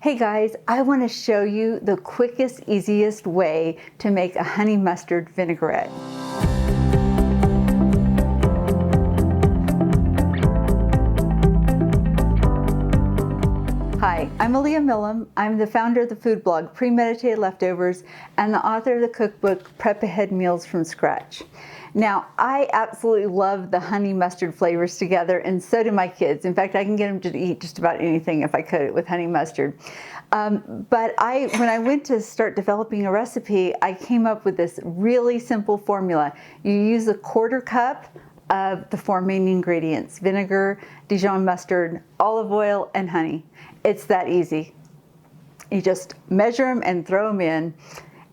Hey guys, I want to show you the quickest, easiest way to make a honey mustard vinaigrette. Hi, I'm Aaliyah Millam. I'm the founder of the food blog Premeditated Leftovers and the author of the cookbook Prep Ahead Meals from Scratch. Now, I absolutely love the honey mustard flavors together, and so do my kids. In fact, I can get them to eat just about anything if I coat it with honey mustard. But when I went to start developing a recipe, I came up with this really simple formula. You use a 1/4 cup of the 4 main ingredients: vinegar, Dijon mustard, olive oil, and honey. It's that easy. You just measure them and throw them in.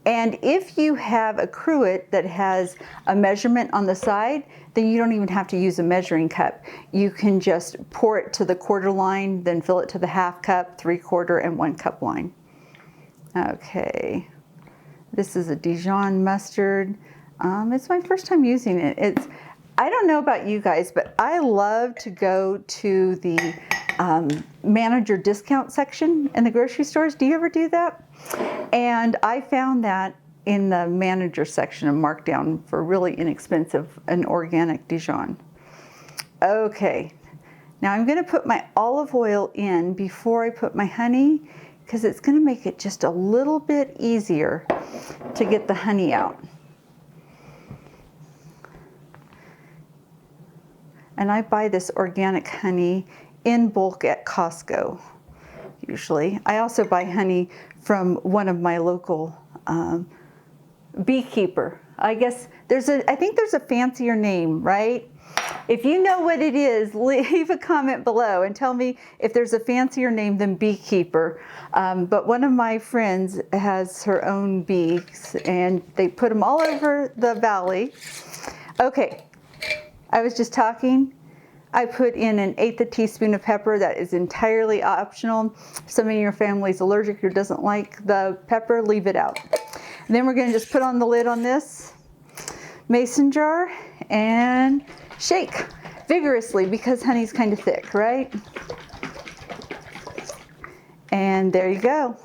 And if you have a cruet that has a measurement on the side, then you don't even have to use a measuring cup. You can just pour it to the 1/4 line, then fill it to the 1/2 cup, 3/4, and 1 cup line. Okay, this is a Dijon mustard. It's my first time using it. I don't know about you guys, but I love to go to the manager discount section in the grocery stores. Do you ever do that? And I found that in the manager section of markdown for really inexpensive and organic Dijon. Okay, now I'm going to put my olive oil in before I put my honey, because it's going to make it just a little bit easier to get the honey out. And I buy this organic honey in bulk at Costco, usually. I also buy honey from one of my local beekeeper. I guess I think there's a fancier name, right? If you know what it is, leave a comment below and tell me if there's a fancier name than beekeeper. But one of my friends has her own bees, and they put them all over the valley. Okay, I was just talking. I put in 1/8 teaspoon of pepper. That is entirely optional. If somebody in your family is allergic or doesn't like the pepper, leave it out. And then we're going to just put on the lid on this mason jar and shake vigorously, because honey's kind of thick, right? And there you go.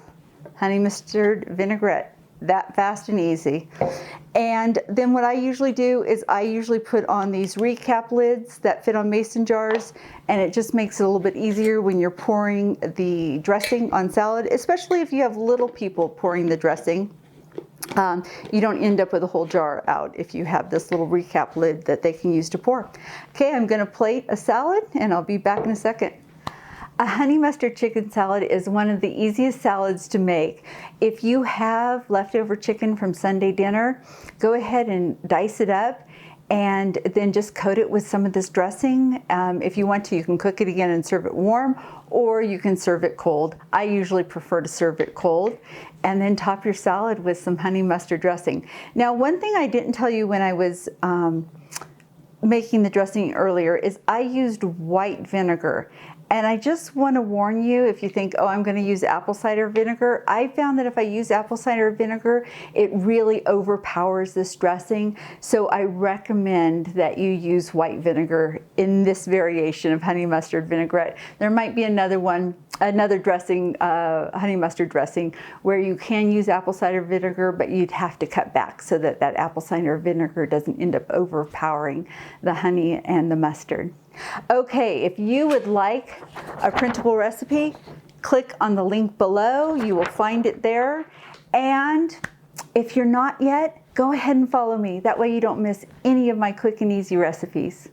Honey mustard vinaigrette. That fast and easy. And then what I usually do is I usually put on these recap lids that fit on mason jars, and it just makes it a little bit easier when you're pouring the dressing on salad, especially if you have little people pouring the dressing. You don't end up with a whole jar out if you have this little recap lid that they can use to pour. Okay, I'm going to plate a salad, and I'll be back in a second. A honey mustard chicken salad is one of the easiest salads to make. If you have leftover chicken from Sunday dinner, go ahead and dice it up and then just coat it with some of this dressing. If you want to, you can cook it again and serve it warm, or you can serve it cold. I usually prefer to serve it cold. And then top your salad with some honey mustard dressing. Now, one thing I didn't tell you when I was making the dressing earlier is I used white vinegar. And I just want to warn you, if you think, oh, I'm going to use apple cider vinegar, I found that if I use apple cider vinegar, it really overpowers this dressing. So I recommend that you use white vinegar in this variation of honey mustard vinaigrette. There might be another dressing, honey mustard dressing, where you can use apple cider vinegar, but you'd have to cut back so that apple cider vinegar doesn't end up overpowering the honey and the mustard. Okay, if you would like a printable recipe, click on the link below. You will find it there. And if you're not yet, go ahead and follow me. That way you don't miss any of my quick and easy recipes.